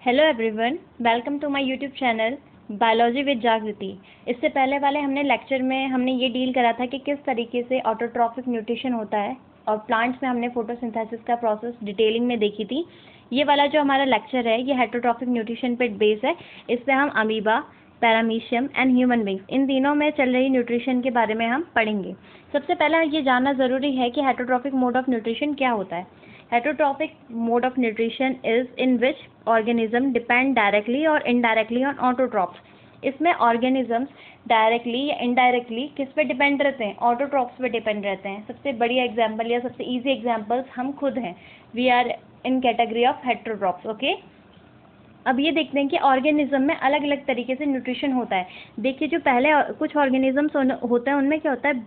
Hello everyone, welcome to my YouTube channel biology with Jagriti. इससे पहले वाले हमने लेक्चर में हमने ये डील करा था कि किस तरीके से ऑटोट्रॉफिक न्यूट्रिशन होता है और प्लांट्स में हमने फोटोसिंथेसिस का प्रोसेस डिटेलिंग में देखी थी। ये वाला जो हमारा लेक्चर है ये हेटरोट्रॉफिक न्यूट्रिशन पे बेस है। इस पर हम amoeba, paramecium and human beings in तीनों में चल रही न्यूट्रिशन के बारे में हम पढ़ेंगे। सबसे पहले ये जानना ज़रूरी है कि हेटरोट्रॉफिक मोड ऑफ न्यूट्रिशन क्या होता है। Heterotrophic mode of nutrition is in which organism depend directly or indirectly on autotrophs। इसमें organisms डायरेक्टली या इनडायरेक्टली किस पे डिपेंड रहते हैं? ऑटोट्रॉप्स पे डिपेंड रहते हैं। सबसे बढ़िया एग्जांपल या सबसे इजी एग्जांपल्स हम खुद हैं। We are in category of heterotrophs. Okay, अब ये देखते हैं कि ऑर्गेनिज्म में अलग अलग तरीके से न्यूट्रिशन होता है। देखिए, जो पहले कुछ ऑर्गेनिजम्स होते हैं उनमें क्या होता है,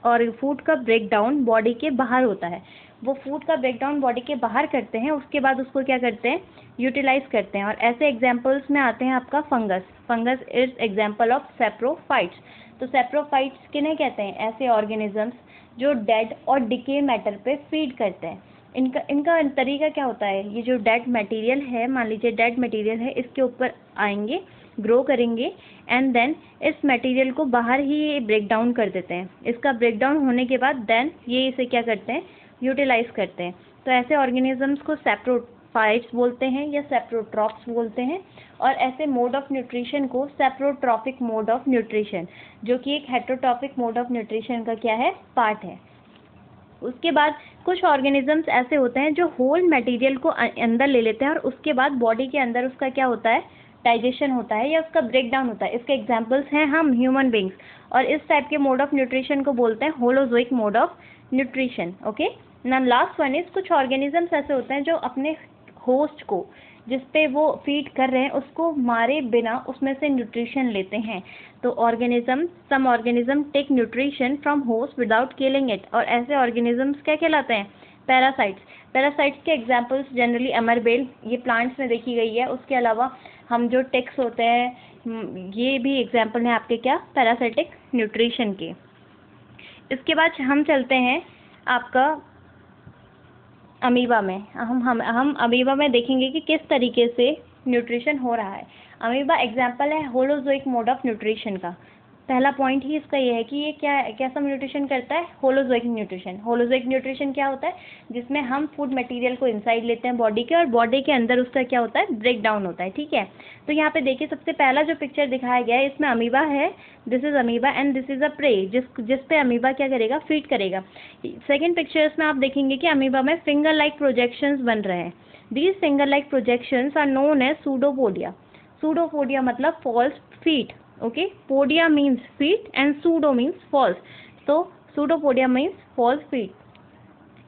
और फूड का ब्रेक डाउन बॉडी के बाहर होता है। वो फूड का ब्रेक डाउन बॉडी के बाहर करते हैं, उसके बाद उसको क्या करते हैं, यूटिलाइज करते हैं। और ऐसे एग्जाम्पल्स में आते हैं आपका fungus is example of saprophytes. तो सेप्रोफाइट्स किन्हें कहते हैं? ऐसे ऑर्गेनिजम्स जो डेड और डिके मैटर पे फीड करते हैं। इनका तरीका क्या होता है? ये जो डेड मटेरियल है, मान लीजिए डेड मटेरियल है, इसके ऊपर आएंगे, ग्रो करेंगे एंड देन इस मटेरियल को बाहर ही ब्रेक डाउन कर देते हैं। इसका ब्रेक डाउन होने के बाद देन ये इसे क्या करते हैं, यूटिलाइज करते हैं। तो ऐसे ऑर्गेनिजम्स को सेप्रोफाइट्स बोलते हैं या सेप्रोट्रॉप्स बोलते हैं। और ऐसे मोड ऑफ न्यूट्रिशन को सेप्रोट्रॉफिक मोड ऑफ न्यूट्रिशन, जो कि एक हेटरोट्रॉफिक मोड ऑफ न्यूट्रिशन का क्या है, पार्ट है। उसके बाद कुछ ऑर्गेनिजम्स ऐसे होते हैं जो होल मटेरियल को अंदर ले लेते हैं और उसके बाद बॉडी के अंदर उसका क्या होता है, डाइजेशन होता है या उसका ब्रेक डाउन होता है। इसके एग्जांपल्स हैं हम ह्यूमन बींग्स। और इस टाइप के मोड ऑफ न्यूट्रिशन को बोलते हैं holozoic mode of nutrition. Okay, ना लास्ट वन इज, कुछ ऑर्गेनिजम्स ऐसे होते हैं जो अपने होस्ट को, जिस पे वो फीड कर रहे हैं, उसको मारे बिना उसमें से न्यूट्रिशन लेते हैं। तो some organism take nutrition from host without killing it. और ऐसे ऑर्गेनिजम्स क्या कहलाते हैं? पैरासाइट्स के एग्जांपल्स जनरली अमरबेल, ये प्लांट्स में देखी गई है। उसके अलावा हम जो टिक्स होते हैं, ये भी एग्जाम्पल हैं आपके क्या, पैरासाइटिक न्यूट्रिशन के। इसके बाद हम चलते हैं आपका अमीबा में। हम अमीबा में देखेंगे कि किस तरीके से न्यूट्रिशन हो रहा है। अमीबा एग्जाम्पल है होलोजोइक मोड ऑफ न्यूट्रिशन का। पहला पॉइंट ही इसका ये है कि ये कैसा न्यूट्रिशन करता है, होलोजोइक न्यूट्रिशन। होलोजोइक न्यूट्रिशन क्या होता है? जिसमें हम फूड मटेरियल को इनसाइड लेते हैं बॉडी के, और बॉडी के अंदर उसका क्या होता है, ब्रेक डाउन होता है। ठीक है, तो यहाँ पे देखिए, सबसे पहला जो पिक्चर दिखाया गया है इसमें अमीबा है। This is amoeba and this is a prey, जिस पे अमीबा क्या करेगा, फीड करेगा। सेकेंड पिक्चर्स में आप देखेंगे कि अमीबा में फिंगर लाइक प्रोजेक्शंस बन रहे हैं। These finger like projections are known as pseudopodia. Pseudopodia मतलब false feet. Okay, podia means feet and pseudo means false. तो सूडोपोडिया मीन्स फॉल्स फीट।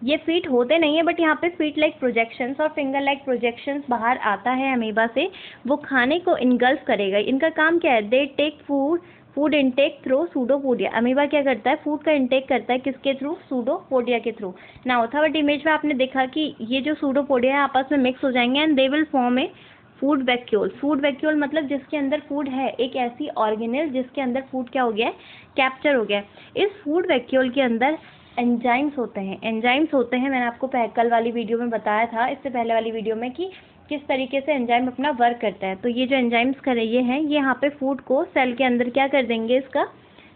ये फीट होते नहीं है, बट यहाँ पे फीट लाइक प्रोजेक्शंस और फिंगर लाइक प्रोजेक्शंस बाहर आता है अमीबा से। वो खाने को इनगल्फ करेगा। इनका काम क्या है? They take food intake through pseudopodia. Amoeba क्या करता है? फूड का इनटेक करता है, किसके थ्रू? सूडोपोडिया के थ्रू। नाउ थर्ड इमेज में आपने देखा कि ये जो सूडोपोडिया है आपस में मिक्स हो जाएंगे and they will form A food vacuole. Food vacuole मतलब जिसके अंदर फूड है, एक ऐसी ऑर्गेनेल जिसके अंदर फूड क्या हो गया है, कैप्चर हो गया है। इस फूड वैक्यूल के अंदर एंजाइम्स होते हैं। मैंने आपको कल वाली वीडियो में बताया था, इससे पहले वाली वीडियो में, कि किस तरीके से एंजाइम अपना वर्क करता है। तो ये जो एंजाइम्स कर रही हैं, ये यहाँ पे फूड को सेल के अंदर क्या कर देंगे, इसका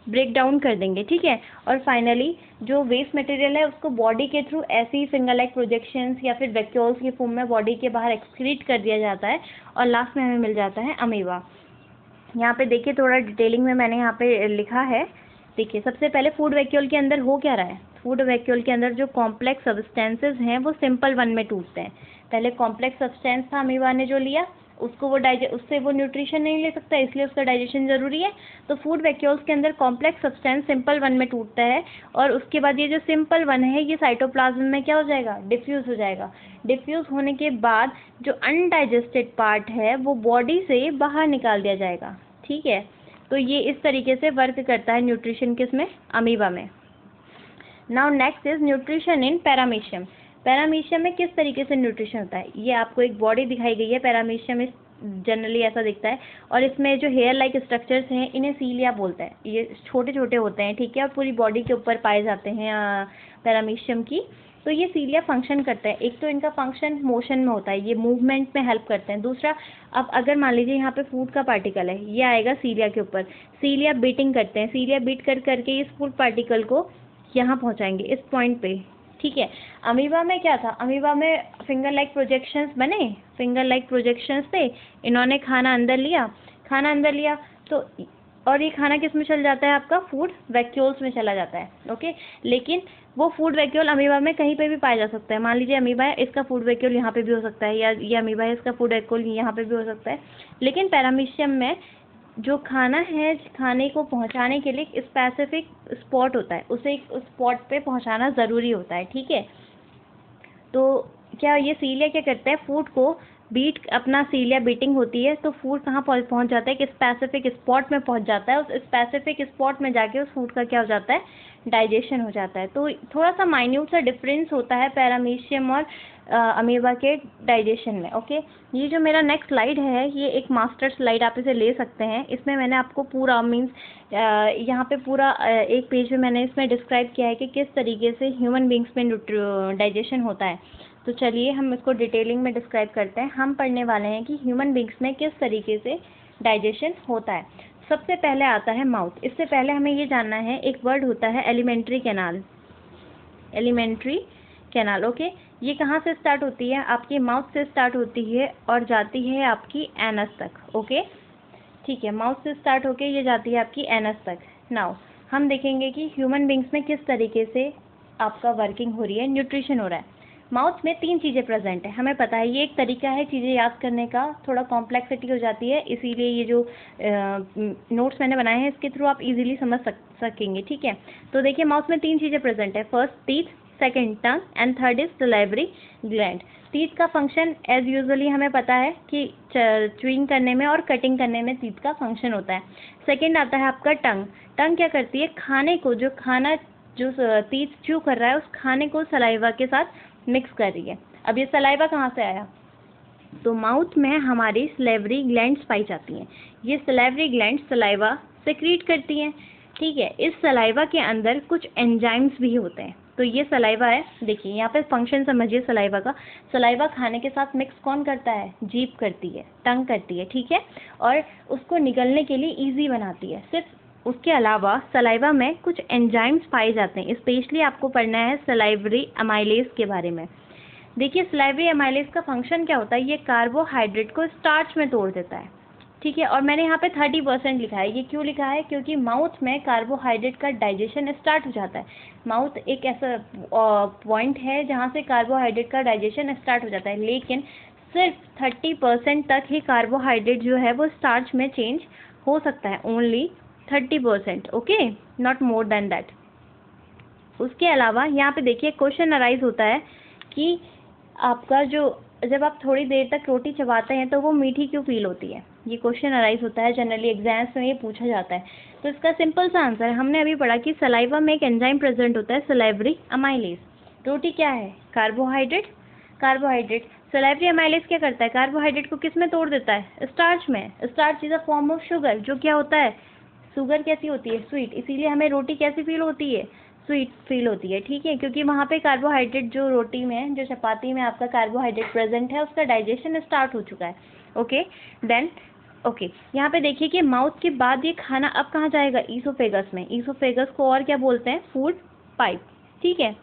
ब्रेक डाउन कर देंगे। ठीक है, और फाइनली जो वेस्ट मटेरियल है उसको बॉडी के थ्रू ऐसे ही फिंगर लाइक प्रोजेक्शंस या फिर वैक्यूल्स की फॉर्म में बॉडी के बाहर एक्सक्रीट कर दिया जाता है और लास्ट में हमें मिल जाता है अमीबा। यहाँ पे देखिए, थोड़ा डिटेलिंग में मैंने यहाँ पे लिखा है। देखिए, सबसे पहले फूड वैक्यूल के अंदर हो क्या रहा है? फूड वैक्यूल के अंदर जो कॉम्प्लेक्स सब्सटेंसेस हैं वो सिंपल वन में टूटते हैं। पहले कॉम्प्लेक्स सब्सटेंस था अमीबा ने जो लिया, उसको उससे वो न्यूट्रिशन नहीं ले सकता, इसलिए उसका डाइजेशन जरूरी है। तो फूड वैक्यूल्स के अंदर कॉम्प्लेक्स सब्सटेंस सिंपल वन में टूटता है और उसके बाद ये जो सिंपल वन है ये साइटोप्लाज्म में क्या हो जाएगा, डिफ्यूज हो जाएगा। डिफ्यूज होने के बाद जो अनडाइजेस्टेड पार्ट है वो बॉडी से बाहर निकाल दिया जाएगा। ठीक है, तो ये इस तरीके से वर्क करता है न्यूट्रिशन किसमें, अमीबा में। Now next is nutrition in paramecium. Paramecium में किस तरीके से न्यूट्रिशन होता है? ये आपको एक बॉडी दिखाई गई है, पैरामीशियम इस जनरली ऐसा दिखता है। और इसमें जो हेयर लाइक स्ट्रक्चर्स हैं इन्हें सीलिया बोलते हैं। ये छोटे छोटे होते हैं, ठीक है, और पूरी बॉडी के ऊपर पाए जाते हैं पैरामीशियम की। तो ये सीलिया फंक्शन करते हैं। एक तो इनका फंक्शन मोशन में होता है, ये मूवमेंट में हेल्प करते हैं। दूसरा, अब अगर मान लीजिए यहाँ पे फूड का पार्टिकल है, ये आएगा सीलिया के ऊपर, सीलिया बीटिंग करते हैं, सीलिया बीट कर करके इस फूड पार्टिकल को यहाँ पहुँचाएंगे इस पॉइंट पे, ठीक है। अमीबा में क्या था, अमीबा में फिंगर लाइक प्रोजेक्शंस बने, फिंगर लाइक प्रोजेक्शंस थे, इन्होंने खाना अंदर लिया, खाना अंदर लिया तो, और ये खाना किस में चल जाता है, आपका फूड वैक्यूल्स में चला जाता है, ओके। लेकिन वो फूड वैक्यूल अमीबा में कहीं पे भी पाया जा सकता है। मान लीजिए अमीबा है, इसका फूड वैक्यूल यहाँ पे भी हो सकता है, या ये अमीबा है, इसका फूड वैक्यूल यहाँ पे भी हो सकता है। लेकिन पैरामीशियम में जो खाना है, खाने को पहुँचाने के लिए एक स्पेसिफिक स्पॉट होता है, उसे एक स्पॉट पे पहुँचाना ज़रूरी होता है, ठीक है। तो क्या ये सीलिया क्या करता है, फूड को बीट, अपना सीलिया बीटिंग होती है तो फूड कहाँ पहुँच जाता है, कि स्पेसिफिक स्पॉट में पहुँच जाता है। उस स्पेसिफिक स्पॉट में जाके उस फूड का क्या हो जाता है, डाइजेशन हो जाता है। तो थोड़ा सा माइन्यूट सा डिफरेंस होता है पैरामीशियम और अमीबा के डाइजेशन में, ओके। ये जो मेरा नेक्स्ट स्लाइड है, ये एक मास्टर स्लाइड आप इसे ले सकते हैं। इसमें मैंने आपको पूरा मीन्स यहाँ पे पूरा एक पेज में मैंने इसमें डिस्क्राइब किया है कि किस तरीके से ह्यूमन बींग्स में डाइजेशन होता है। तो चलिए हम इसको डिटेलिंग में डिस्क्राइब करते हैं। हम पढ़ने वाले हैं कि ह्यूमन बींग्स में किस तरीके से डाइजेशन होता है। सबसे पहले आता है माउथ। इससे पहले हमें ये जानना है, एक वर्ड होता है alimentary canal, alimentary canal, okay. ये कहाँ से स्टार्ट होती है, आपकी माउथ से स्टार्ट होती है और जाती है आपकी एनस तक, ओके, ठीक है। माउथ से स्टार्ट होके ये जाती है आपकी एनस तक। नाउ हम देखेंगे कि ह्यूमन बींग्स में किस तरीके से आपका वर्किंग हो रही है, न्यूट्रिशन हो रहा है। माउथ में 3 चीज़ें प्रेजेंट है, हमें पता है। ये एक तरीका है चीज़ें याद करने का, थोड़ा कॉम्प्लेक्सिटी हो जाती है, इसीलिए ये जो नोट्स मैंने बनाए हैं इसके थ्रू आप इजीली समझ सकेंगे, ठीक है। तो देखिए माउथ में 3 चीज़ें प्रेजेंट है, first teeth, second tongue and third is salivary gland. Teeth का फंक्शन एज यूजुअली हमें पता है कि च्यूइंग करने में और कटिंग करने में टीथ का फंक्शन होता है। सेकंड आता है आपका टंग। टंग क्या करती है, खाने को, जो खाना जो टीथ च्यू कर रहा है उस खाने को सलाइवा के साथ मिक्स कर रही है। अब ये सलाइवा कहाँ से आया, तो माउथ में हमारी सलाइवरी ग्लैंड्स पाई जाती हैं। ये सलाइवरी ग्लैंड्स सलाइवा सेक्रीट करती हैं, ठीक है। इस सलाइवा के अंदर कुछ एंजाइम्स भी होते हैं। तो ये सलाइवा है, देखिए यहाँ पे फंक्शन समझिए सलाइवा का। सलाइवा खाने के साथ मिक्स कौन करता है, जीभ करती है, टंग करती है, ठीक है, और उसको निगलने के लिए ईजी बनाती है। सिर्फ उसके अलावा सलाइवा में कुछ एंजाइम्स पाए जाते हैं, स्पेशली आपको पढ़ना है सलाइवरी अमाइलेज के बारे में। देखिए सलाइवरी अमाइलेज का फंक्शन क्या होता है, ये कार्बोहाइड्रेट को स्टार्च में तोड़ देता है, ठीक है। और मैंने यहाँ पे 30% लिखा है, ये क्यों लिखा है, क्योंकि माउथ में कार्बोहाइड्रेट का डाइजेशन स्टार्ट हो जाता है। माउथ एक ऐसा पॉइंट है जहाँ से कार्बोहाइड्रेट का डाइजेशन स्टार्ट हो जाता है, लेकिन सिर्फ 30% तक ही कार्बोहाइड्रेट जो है वो स्टार्च में चेंज हो सकता है, only 30%, okay, not more than that. उसके अलावा यहाँ पे देखिए क्वेश्चन अराइज होता है कि आपका जो, जब आप थोड़ी देर तक रोटी चबाते हैं तो वो मीठी क्यों फील होती है, ये क्वेश्चन अराइज होता है, जनरली एग्जाम्स में ये पूछा जाता है। तो इसका सिंपल सा आंसर है, हमने अभी पढ़ा कि सलाइवा में एक एंजाइम प्रेजेंट होता है, सलाइवरी अमाइलेज। रोटी क्या है, कार्बोहाइड्रेट, कार्बोहाइड्रेट। सलाइवरी अमाइलेज क्या करता है, कार्बोहाइड्रेट को किस में तोड़ देता है, स्टार्च में। Starch is a form of sugar, जो क्या होता है, शुगर कैसी होती है, स्वीट, इसीलिए हमें रोटी कैसी फील होती है, स्वीट फील होती है, ठीक है, क्योंकि वहाँ पे कार्बोहाइड्रेट, जो रोटी में, जो चपाती में आपका कार्बोहाइड्रेट प्रेजेंट है, उसका डाइजेशन स्टार्ट हो चुका है, ओके। देन ओके, यहाँ पे देखिए कि माउथ के बाद ये खाना अब कहाँ जाएगा, ईसोफेगस में। ईसोफेगस को और क्या बोलते हैं, फूड पाइप, ठीक है।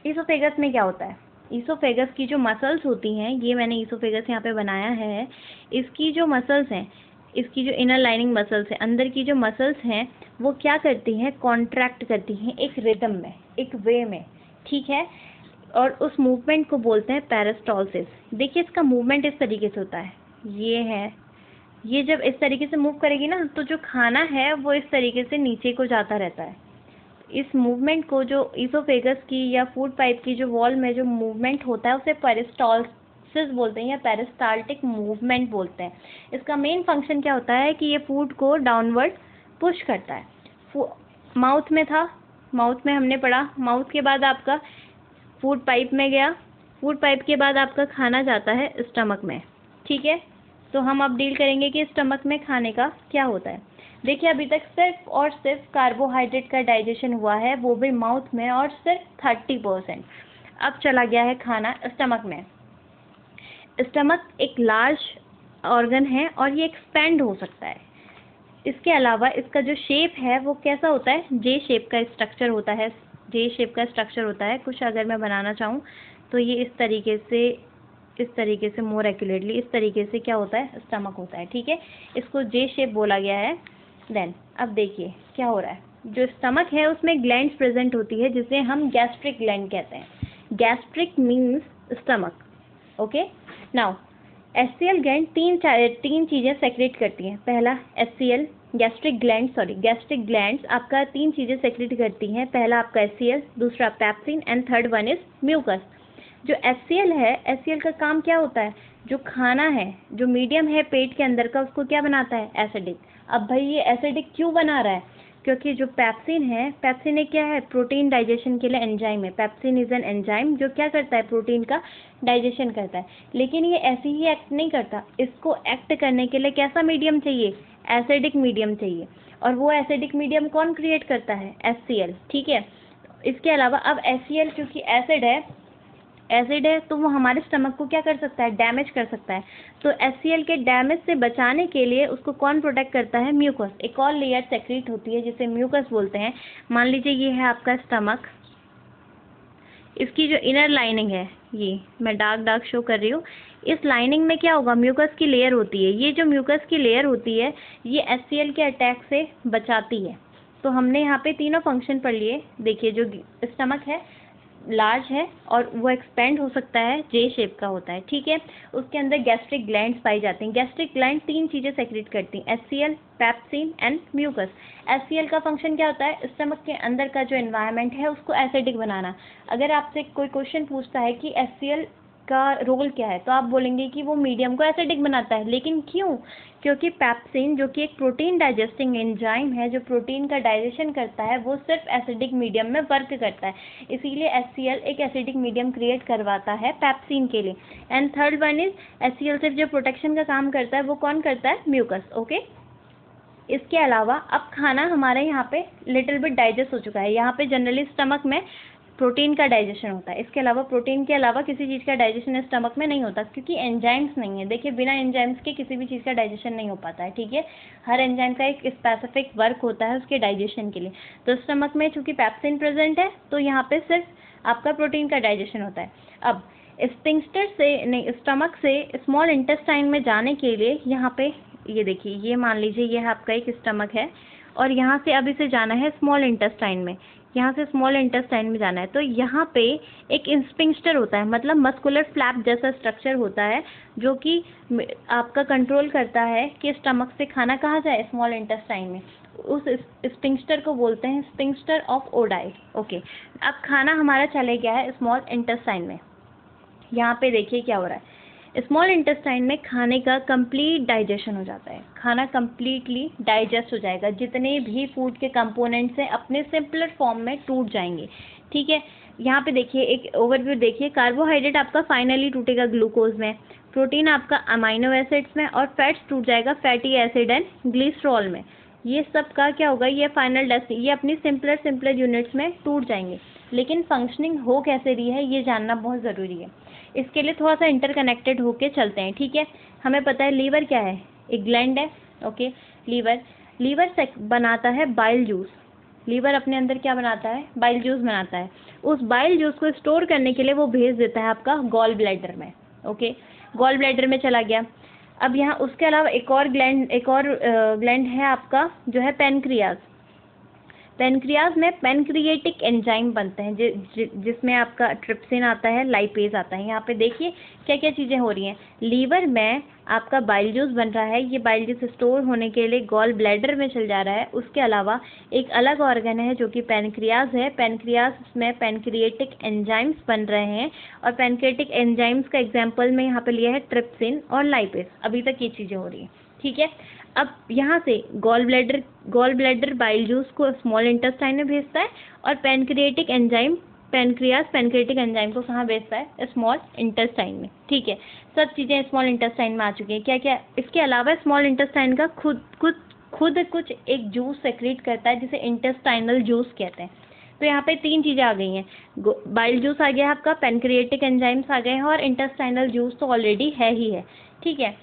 ईसोफेगस में क्या होता है, ईसोफेगस की जो मसल्स होती हैं, ये मैंने ईसोफेगस यहाँ पे बनाया है, इसकी जो मसल्स हैं, इसकी जो इनर लाइनिंग मसल्स हैं, अंदर की जो मसल्स हैं, वो क्या करती हैं, कॉन्ट्रैक्ट करती हैं एक रिदम में, एक वे में, ठीक है। और उस मूवमेंट को बोलते हैं पेरिस्टालसिस। देखिए इसका मूवमेंट इस तरीके से होता है, ये है, ये जब इस तरीके से मूव करेगी ना, तो जो खाना है वो इस तरीके से नीचे को जाता रहता है। इस मूवमेंट को, जो ईसोफेगस की या फूड पाइप की जो वॉल में जो मूवमेंट होता है, उसे पेरिस्टालसिस बोलते हैं या पेरिस्टाल्टिक मूवमेंट बोलते हैं। इसका मेन फंक्शन क्या होता है कि ये फूड को डाउनवर्ड पुश करता है। माउथ में था, माउथ में हमने पढ़ा, माउथ के बाद आपका फूड पाइप में गया, फूड पाइप के बाद आपका खाना जाता है स्टमक में, ठीक है। तो हम अब डील करेंगे कि स्टमक में खाने का क्या होता है। देखिए अभी तक सिर्फ और सिर्फ कार्बोहाइड्रेट का डाइजेशन हुआ है, वो भी माउथ में, और सिर्फ 30%। अब चला गया है खाना स्टमक में। स्टमक एक लार्ज ऑर्गन है और ये एक्सपेंड हो सकता है। इसके अलावा इसका जो शेप है वो कैसा होता है, जे शेप का स्ट्रक्चर होता है। जे शेप का स्ट्रक्चर होता है। कुछ अगर मैं बनाना चाहूँ तो ये इस तरीके से मोर एक्यूरेटली इस तरीके से क्या होता है, स्टमक होता है। ठीक है, इसको जे शेप बोला गया है। देन अब देखिए क्या हो रहा है, जो स्टमक है उसमें ग्लैंड्स प्रेजेंट होती है जिसे हम गैस्ट्रिक ग्लैंड कहते हैं। Gastric means stomach. Okay, now HCL gland तीन चीज़ें सेक्रेट करती हैं। पहला एचसीएल, गैस्ट्रिक ग्लैंड्स आपका तीन चीज़ें सेक्रेट करती हैं। पहला आपका एचसीएल, दूसरा pepsin, and third one is mucus. जो एचसीएल है, एचसीएल का काम क्या होता है, जो खाना है, जो मीडियम है पेट के अंदर का, उसको क्या बनाता है, एसिडिक। अब भाई ये एसिडिक क्यों बना रहा है, क्योंकि जो पेप्सिन है, पेप्सिन एक क्या है, प्रोटीन डाइजेशन के लिए एंजाइम है। पेप्सिन इज एन एंजाइम जो क्या करता है, प्रोटीन का डाइजेशन करता है। लेकिन ये ऐसे ही एक्ट नहीं करता, इसको एक्ट करने के लिए कैसा मीडियम चाहिए, एसिडिक मीडियम चाहिए। और वो एसिडिक मीडियम कौन क्रिएट करता है, एचसीएल। ठीक है, इसके अलावा अब एचसीएल क्योंकि एसिड है तो वो हमारे स्टमक को क्या कर सकता है, डैमेज कर सकता है। तो एचसीएल के डैमेज से बचाने के लिए उसको कौन प्रोटेक्ट करता है, म्यूकस। एक और लेयर सेक्रेट होती है जिसे म्यूकस बोलते हैं। मान लीजिए ये है आपका स्टमक, इसकी जो इनर लाइनिंग है, ये मैं डार्क शो कर रही हूँ, इस लाइनिंग में क्या होगा, म्यूकस की लेयर होती है। ये जो म्यूकस की लेयर होती है ये एचसीएल के अटैक से बचाती है। तो हमने यहाँ पे तीनों फंक्शन पढ़ लिए। देखिए जो स्टमक है लार्ज है और वो एक्सपेंड हो सकता है, जे शेप का होता है। ठीक है, उसके अंदर गैस्ट्रिक ग्लैंड्स पाई जाती हैं। गैस्ट्रिक ग्लैंड तीन चीज़ें सेक्रेट करती हैं, HCl, pepsin and mucus. HCl का फंक्शन क्या होता है, स्टमक के अंदर का जो एनवायरनमेंट है उसको एसिडिक बनाना। अगर आपसे कोई क्वेश्चन पूछता है कि एचसीएल का रोल क्या है, तो आप बोलेंगे कि वो मीडियम को एसिडिक बनाता है। लेकिन क्यों, क्योंकि पेप्सिन जो कि एक प्रोटीन डाइजेस्टिंग एंजाइम है, जो प्रोटीन का डाइजेशन करता है, वो सिर्फ एसिडिक मीडियम में वर्क करता है। इसीलिए एचसीएल एक एसिडिक मीडियम क्रिएट करवाता है पेप्सिन के लिए। And third one is HCL सिर्फ जो प्रोटेक्शन का काम करता है वो कौन करता है, म्यूकस। ओके, इसके अलावा अब खाना हमारे यहाँ पे लिटिल बिट डाइजेस्ट हो चुका है। यहाँ पे जनरली स्टमक में प्रोटीन का डाइजेशन होता है। इसके अलावा प्रोटीन के अलावा किसी चीज़ का डाइजेशन स्टमक में नहीं होता, क्योंकि एंजाइम्स नहीं है। देखिए बिना एंजाइम्स के किसी भी चीज़ का डाइजेशन नहीं हो पाता है। ठीक है, हर एंजाइम का एक स्पेसिफिक वर्क होता है उसके डाइजेशन के लिए। तो स्टमक में चूंकि पेप्सिन प्रेजेंट है तो यहाँ पे सिर्फ आपका प्रोटीन का डाइजेशन होता है। अब स्टमक से स्मॉल इंटेस्टाइन में जाने के लिए यहाँ पे ये देखिए, ये मान लीजिए ये आपका एक स्टमक है और यहाँ से अब इसे जाना है स्मॉल इंटेस्टाइन में। यहाँ से स्मॉल इंटेस्टाइन में जाना है तो यहाँ पे एक स्फिंक्टर होता है, मतलब मस्कुलर फ्लैप जैसा स्ट्रक्चर होता है जो कि आपका कंट्रोल करता है कि स्टमक से खाना कहाँ जाए, स्मॉल इंटेस्टाइन में। उस स्फिंक्टर को बोलते हैं स्फिंक्टर ऑफ ओडाई। ओके, अब खाना हमारा चले गया है स्मॉल इंटेस्टाइन में। यहाँ पे देखिए क्या हो रहा है, स्मॉल इंटेस्टाइन में खाने का कंप्लीट डाइजेशन हो जाता है। खाना कंप्लीटली डाइजेस्ट हो जाएगा, जितने भी फूड के कंपोनेंट्स हैं अपने सिंपलर फॉर्म में टूट जाएंगे। ठीक है, यहाँ पे देखिए एक ओवरव्यू देखिए, कार्बोहाइड्रेट आपका फाइनली टूटेगा ग्लूकोज में, प्रोटीन आपका अमाइनो एसिड्स में, और फैट्स टूट जाएगा फैटी एसिड एंड ग्लिसरॉल में। ये सब का क्या होगा, ये फाइनल ये अपनी सिंपलर यूनिट्स में टूट जाएंगे। लेकिन फंक्शनिंग हो कैसे रही है ये जानना बहुत ज़रूरी है। इसके लिए थोड़ा सा इंटरकनेक्टेड होके चलते हैं। ठीक है, हमें पता है लीवर क्या है, एक ग्लैंड है। ओके, लीवर से बनाता है बाइल जूस। लीवर अपने अंदर क्या बनाता है, बाइल जूस बनाता है। उस बाइल जूस को स्टोर करने के लिए वो भेज देता है आपका गॉल ब्लैडर में। ओके, गॉल ब्लैडर में चला गया। अब यहाँ उसके अलावा एक और ग्लैंड है आपका जो है पेनक्रियाज। पेनक्रियाज में पेनक्रिएटिक एंजाइम बनते हैं जिसमें आपका ट्रिप्सिन आता है, लाइपेज आता है। यहाँ पे देखिए क्या क्या चीज़ें हो रही हैं। लीवर में आपका बाइल जूस बन रहा है, ये बाइल जूस स्टोर होने के लिए गॉल ब्लैडर में चल जा रहा है। उसके अलावा एक अलग ऑर्गन है जो कि पेनक्रियाज है। पेनक्रियाज में पेनक्रिएटिक एंजाइम्स बन रहे हैं, और पेनक्रिएटिक एंजाइम्स का एग्जाम्पल में यहाँ पे लिया है ट्रिप्सिन और लाइपेज। अभी तक ये चीज़ें हो रही हैं। ठीक है, अब यहाँ से गॉल ब्लैडर बाइल जूस को स्मॉल इंटेस्टाइन में भेजता है, और पेनक्रिएटिक एंजाइम पेनक्रिएटिक एंजाइम को कहाँ भेजता है, स्मॉल इंटेस्टाइन में। ठीक है, सब चीज़ें स्मॉल इंटेस्टाइन में आ चुकी हैं। क्या क्या इसके अलावा स्मॉल इंटेस्टाइन का खुद खुद कुछ एक जूस सेक्रेट करता है जिसे इंटेस्टाइनल जूस कहते हैं। तो यहाँ पे 3 चीज़ें आ गई हैं, बाइल जूस आ गया आपका, पैनक्रिएटिक एंजाइम्स आ गए हैं, और इंटेस्टाइनल जूस तो ऑलरेडी है ही है, ठीक है।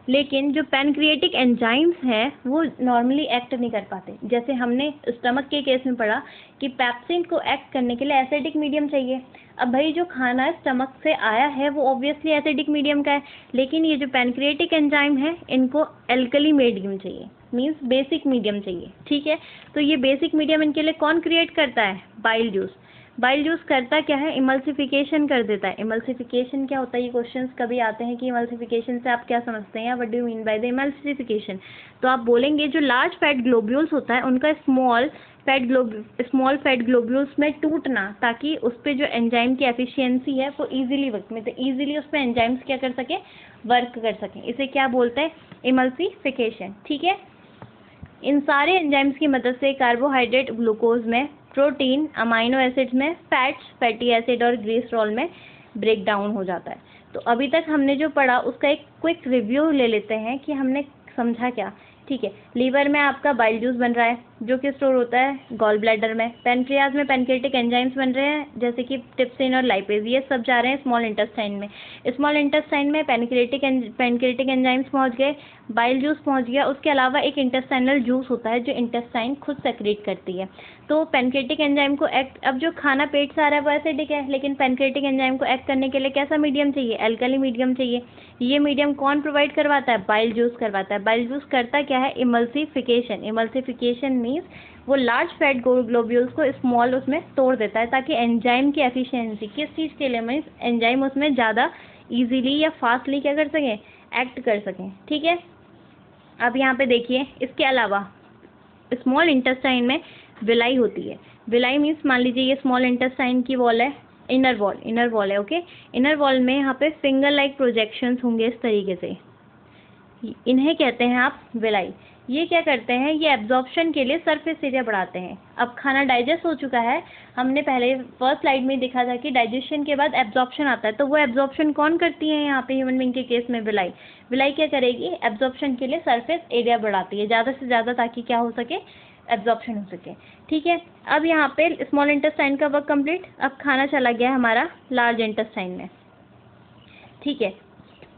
लेकिन जो पैनक्रिएटिक एंजाइम्स हैं वो नॉर्मली एक्ट नहीं कर पाते। जैसे हमने स्टमक के केस में पढ़ा कि पेप्सिन को एक्ट करने के लिए एसिडिक मीडियम चाहिए। अब भाई जो खाना स्टमक से आया है वो ऑब्वियसली एसिडिक मीडियम का है, लेकिन ये जो पैनक्रिएटिक एंजाइम है इनको एल्कली मीडियम चाहिए, मीन्स बेसिक मीडियम चाहिए, ठीक है। तो ये बेसिक मीडियम इनके लिए कौन क्रिएट करता है? Bile juice. बाइल जूस करता क्या है? इमल्सिफिकेशन कर देता है। इमल्सिफिकेशन क्या होता है? ये क्वेश्चंस कभी आते हैं कि इमल्सिफिकेशन से आप क्या समझते हैं, या what do you mean by the emulsification. तो आप बोलेंगे जो लार्ज फैट ग्लोब्यूल्स होता है उनका स्मॉल फैट ग्लोब्यूल्स में टूटना, ताकि उस पर जो एंजाइम की एफिशिएंसी है वो ईजिली वर्क में, तो ईजिली उस पर एंजाइम्स क्या कर सके, वर्क कर सकें। इसे क्या बोलते हैं? इमल्सिफिकेशन, ठीक है। इन सारे एंजाइम्स की मदद से कार्बोहाइड्रेट ग्लूकोज में, प्रोटीन अमाइनो एसिड्स में, फैट्स फैटी एसिड और ग्लिसरॉल में ब्रेक डाउन हो जाता है। तो अभी तक हमने जो पढ़ा उसका एक क्विक रिव्यू ले लेते हैं कि हमने समझा क्या, ठीक है। लीवर में आपका बाइल जूस बन रहा है जो कि स्टोर होता है गॉल ब्लैडर में। पैनक्रियाज में पैनक्रिएटिक एंजाइम्स बन रहे हैं जैसे कि ट्रिप्सिन और लाइपेज, ये सब जा रहे हैं स्मॉल इंटेस्टाइन में। स्मॉल इंटेस्टाइन में पैनक्रिएटिक एंजाइम्स पहुंच गए, बाइल जूस पहुंच गया। उसके अलावा एक इंटेस्टाइनल जूस होता है जो इंटेस्टाइन खुद सेक्रेट करती है। तो पैनक्रिएटिक एंजाइम को एक्ट, अब जो खाना पेट से आ रहा है वो एसिडिक है, लेकिन पैनक्रिएटिक एंजाइम को एक्ट करने के लिए कैसा मीडियम चाहिए? एल्कली मीडियम चाहिए। ये मीडियम कौन प्रोवाइड करवाता है? बाइल जूस करवाता है। बाइल जूस करता क्या है? इमल्सिफिकेशन। इमल्सिफिकेशन मीन्स वो लार्ज फैट ग्लोब्यूल्स को स्मॉल उसमें तोड़ देता है, ताकि एंजाइम की एफिशिएंसी किस चीज़ के लिए, मीन्स एंजाइम उसमें ज़्यादा इजीली या फास्टली क्या कर सकें, एक्ट कर सकें, ठीक है। अब यहाँ पे देखिए, इसके अलावा स्मॉल इंटेस्टाइन में विलाई होती है। विलाई मीन्स मान लीजिए ये स्मॉल इंटेस्टाइन की वॉल है, इनर वॉल है, ओके। इनर वॉल में यहाँ पे फिंगर लाइक प्रोजेक्शंस होंगे इस तरीके से, इन्हें कहते हैं आप विलाई। ये क्या करते हैं? ये एब्जॉर्प्शन के लिए सरफेस एरिया बढ़ाते हैं। अब खाना डाइजेस्ट हो चुका है, हमने पहले फर्स्ट स्लाइड में देखा था कि डाइजेशन के बाद एब्जॉर्प्शन आता है, तो वो एब्जॉर्प्शन कौन करती है? यहाँ पे ह्यूमन बीइंग के केस में विलाई। विलाई क्या करेगी? एब्जॉर्प्शन के लिए सरफेस एरिया बढ़ाती है ज़्यादा से ज़्यादा, ताकि क्या हो सके, एब्जॉर्प्शन हो सके, ठीक है। अब यहाँ पे स्मॉल इंटेस्टाइन का वर्क कंप्लीट। अब खाना चला गया हमारा लार्ज इंटेस्टाइन में, ठीक है।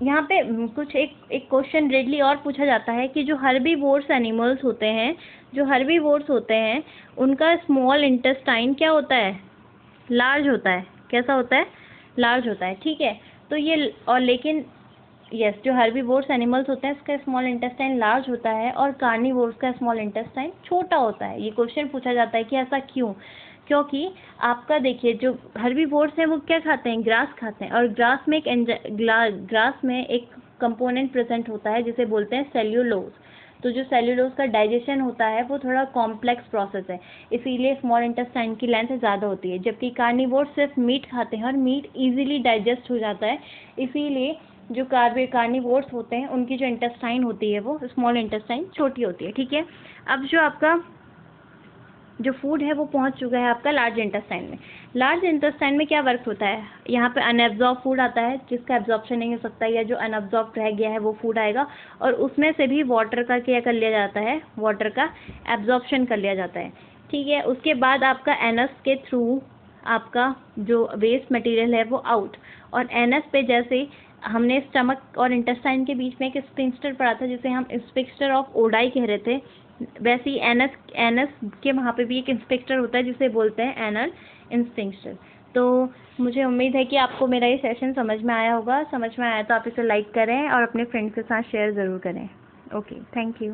यहाँ पे कुछ एक क्वेश्चन रेडली और पूछा जाता है कि जो हर्बीवोर्स एनिमल्स होते हैं, उनका स्मॉल इंटेस्टाइन क्या होता है? लार्ज होता है। कैसा होता है? लार्ज होता है, ठीक है। तो ये, और लेकिन यस, जो हर्बीवोर्स एनिमल्स होते हैं उसका स्मॉल इंटेस्टाइन लार्ज होता है और कार्निवोर्स का स्मॉल इंटेस्टाइन छोटा होता है। ये क्वेश्चन पूछा जाता है कि ऐसा क्यों? क्योंकि आपका देखिए, जो हर्बीवोर्स हैं वो क्या खाते हैं? ग्रास खाते हैं, और ग्रास में एक कंपोनेंट प्रेजेंट होता है जिसे बोलते हैं सेल्यूलोज। तो जो सेल्यूलोज का डाइजेशन होता है वो थोड़ा कॉम्प्लेक्स प्रोसेस है, इसीलिए स्मॉल इंटेस्टाइन की लेंथ ज़्यादा होती है। जबकि कार्निवोर्स सिर्फ मीट खाते हैं और मीट ईजिली डाइजेस्ट हो जाता है, इसीलिए जो कार्निवोर्स होते हैं उनकी जो इंटेस्टाइन होती है वो स्मॉल इंटेस्टाइन छोटी होती है, ठीक है। अब जो आपका जो फूड है वो पहुंच चुका है आपका लार्ज इंटेस्टाइन में। लार्ज इंटेस्टाइन में क्या वर्क होता है? यहाँ पे अनएब्जॉर्ब फूड आता है जिसका एब्जॉर्प्शन नहीं हो सकता, या जो अनएब्जॉर्ब रह गया है वो फूड आएगा, और उसमें से भी वाटर का क्या कर लिया जाता है? वाटर का एब्जॉर्प्शन कर लिया जाता है, ठीक है। उसके बाद आपका एनस के थ्रू आपका जो वेस्ट मटेरियल है वो आउट, और एनस पे जैसे हमने स्टमक और इंटेस्टाइन के बीच में एक स्फिंक्टर पढ़ा था जिसे हम स्फिंक्टर ऑफ ओडाई कह रहे थे, वैसे ही एनस के वहाँ पे भी एक इंस्पेक्टर होता है जिसे बोलते हैं एनल इंस्पेक्टर। तो मुझे उम्मीद है कि आपको मेरा ये सेशन समझ में आया होगा। समझ में आया तो आप इसे लाइक करें और अपने फ्रेंड्स के साथ शेयर ज़रूर करें। Okay, thank you.